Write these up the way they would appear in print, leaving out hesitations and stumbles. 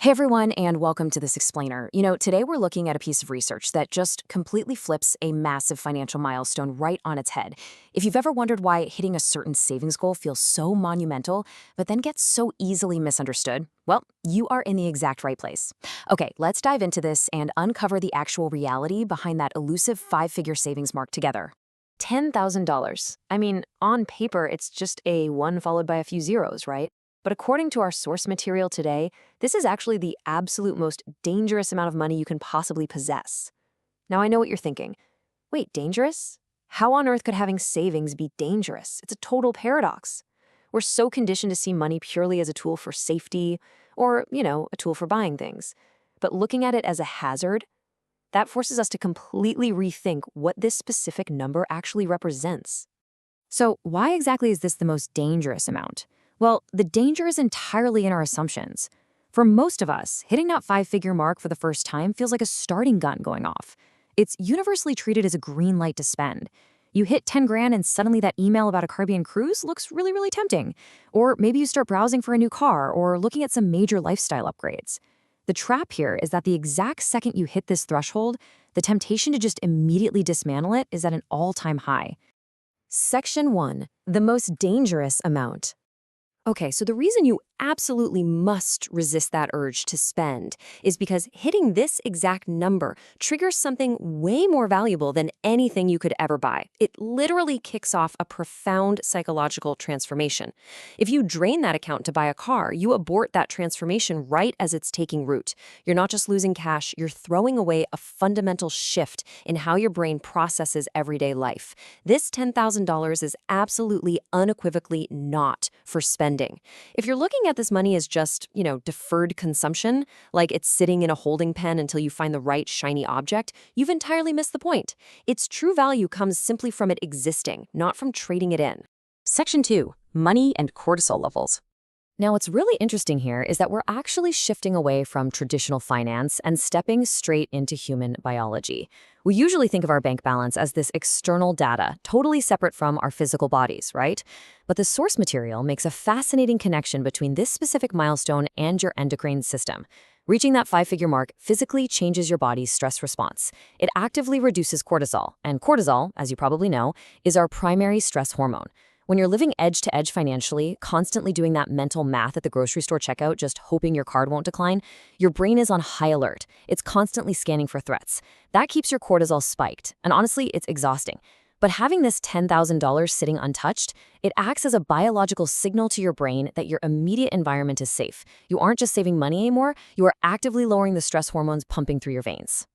Hey everyone, and welcome to this explainer. Today we're looking at a piece of research that just completely flips a massive financial milestone right on its head. If you've ever wondered why hitting a certain savings goal feels so monumental, but then gets so easily misunderstood, well, you are in the exact right place. Okay, let's dive into this and uncover the actual reality behind that elusive five-figure savings mark together. $10,000. I mean, on paper, it's just a one followed by a few zeros, right? But according to our source material today, this is actually the absolute most dangerous amount of money you can possibly possess. Now, I know what you're thinking. Wait, dangerous? How on earth could having savings be dangerous? It's a total paradox. We're so conditioned to see money purely as a tool for safety or, a tool for buying things. But looking at it as a hazard, that forces us to completely rethink what this specific number actually represents. So, why exactly is this the most dangerous amount? Well, the danger is entirely in our assumptions. For most of us, hitting that five-figure mark for the first time feels like a starting gun going off. It's universally treated as a green light to spend. You hit 10 grand and suddenly that email about a Caribbean cruise looks really, really tempting. Or maybe you start browsing for a new car or looking at some major lifestyle upgrades. The trap here is that the exact second you hit this threshold, the temptation to just immediately dismantle it is at an all-time high. Section 1. The most dangerous amount. Okay, so the reason you absolutely must resist that urge to spend is because hitting this exact number triggers something way more valuable than anything you could ever buy. It literally kicks off a profound psychological transformation. If you drain that account to buy a car, you abort that transformation right as it's taking root. You're not just losing cash, you're throwing away a fundamental shift in how your brain processes everyday life. This $10,000 is absolutely unequivocally not for spending. If you're looking at this money as just, deferred consumption, like it's sitting in a holding pen until you find the right shiny object, you've entirely missed the point. Its true value comes simply from it existing, not from trading it in. Section 2. Money and cortisol levels. Now, what's really interesting here is that we're actually shifting away from traditional finance and stepping straight into human biology. We usually think of our bank balance as this external data, totally separate from our physical bodies, right? But the source material makes a fascinating connection between this specific milestone and your endocrine system. Reaching that five-figure mark physically changes your body's stress response. It actively reduces cortisol, and cortisol, as you probably know, is our primary stress hormone. When you're living edge to edge financially, constantly doing that mental math at the grocery store checkout, just hoping your card won't decline, your brain is on high alert. It's constantly scanning for threats. That keeps your cortisol spiked, and honestly, it's exhausting. But having this $10,000 sitting untouched, it acts as a biological signal to your brain that your immediate environment is safe. You aren't just saving money anymore, you are actively lowering the stress hormones pumping through your veins.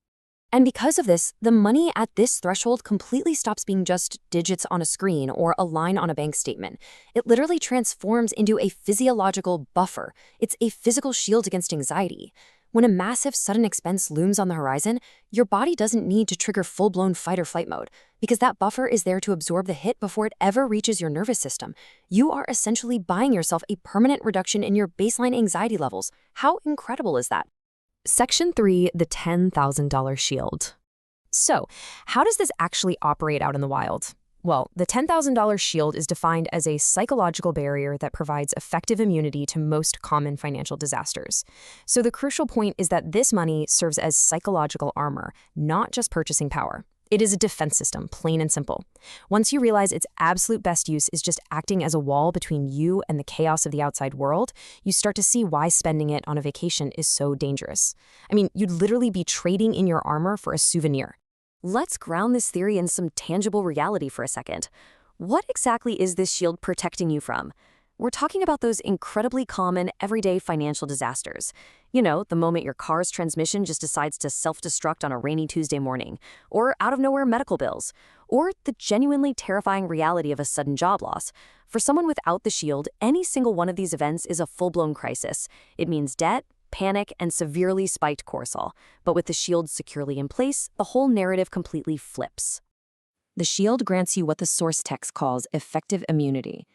And because of this, the money at this threshold completely stops being just digits on a screen or a line on a bank statement. It literally transforms into a physiological buffer. It's a physical shield against anxiety. When a massive sudden expense looms on the horizon, your body doesn't need to trigger full-blown fight or flight mode because that buffer is there to absorb the hit before it ever reaches your nervous system. You are essentially buying yourself a permanent reduction in your baseline anxiety levels. How incredible is that? Section 3, the $10,000 shield. So, how does this actually operate out in the wild? Well, the $10,000 shield is defined as a psychological barrier that provides effective immunity to most common financial disasters. So the crucial point is that this money serves as psychological armor, not just purchasing power. It is a defense system, plain and simple. Once you realize its absolute best use is just acting as a wall between you and the chaos of the outside world, you start to see why spending it on a vacation is so dangerous. I mean, you'd literally be trading in your armor for a souvenir. Let's ground this theory in some tangible reality for a second. What exactly is this shield protecting you from? We're talking about those incredibly common, everyday financial disasters. The moment your car's transmission just decides to self-destruct on a rainy Tuesday morning, or out-of-nowhere medical bills, or the genuinely terrifying reality of a sudden job loss. For someone without the shield, any single one of these events is a full-blown crisis. It means debt, panic, and severely spiked cortisol. But with the shield securely in place, the whole narrative completely flips. The shield grants you what the source text calls effective immunity.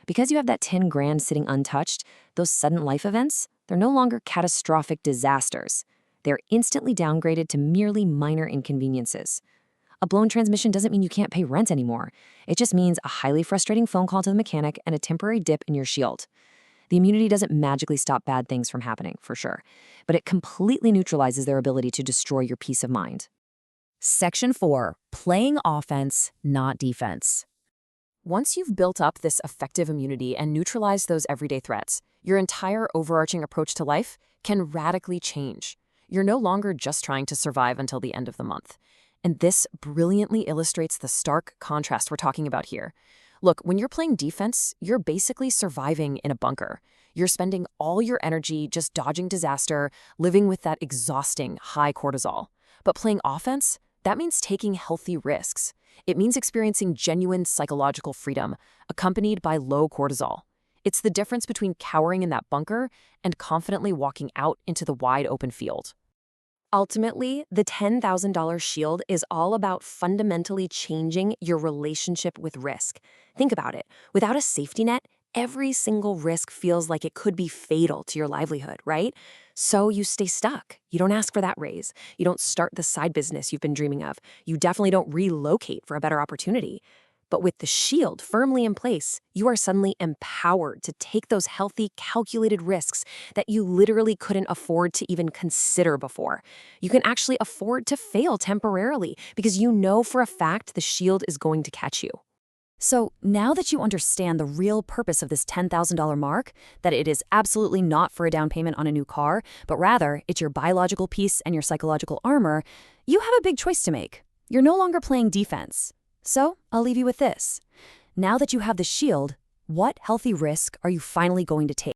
Because you have that 10 grand sitting untouched, those sudden life events, they're no longer catastrophic disasters. They're instantly downgraded to merely minor inconveniences. A blown transmission doesn't mean you can't pay rent anymore. It just means a highly frustrating phone call to the mechanic and a temporary dip in your shield. The immunity doesn't magically stop bad things from happening, for sure, but it completely neutralizes their ability to destroy your peace of mind. Section 4. Playing offense, not defense. Once you've built up this effective immunity and neutralized those everyday threats, your entire overarching approach to life can radically change. You're no longer just trying to survive until the end of the month. And this brilliantly illustrates the stark contrast we're talking about here. Look, when you're playing defense, you're basically surviving in a bunker. You're spending all your energy just dodging disaster, living with that exhausting high cortisol. But playing offense, that means taking healthy risks. It means experiencing genuine psychological freedom, accompanied by low cortisol. It's the difference between cowering in that bunker and confidently walking out into the wide open field. Ultimately, the $10,000 shield is all about fundamentally changing your relationship with risk. Think about it. Without a safety net, every single risk feels like it could be fatal to your livelihood, right? So you stay stuck. You don't ask for that raise. You don't start the side business you've been dreaming of. You definitely don't relocate for a better opportunity. But with the shield firmly in place, you are suddenly empowered to take those healthy, calculated risks that you literally couldn't afford to even consider before. You can actually afford to fail temporarily because you know for a fact the shield is going to catch you. So now that you understand the real purpose of this $10,000 mark, that it is absolutely not for a down payment on a new car, but rather it's your biological peace and your psychological armor, you have a big choice to make. You're no longer playing defense. So I'll leave you with this. Now that you have the shield, what healthy risk are you finally going to take?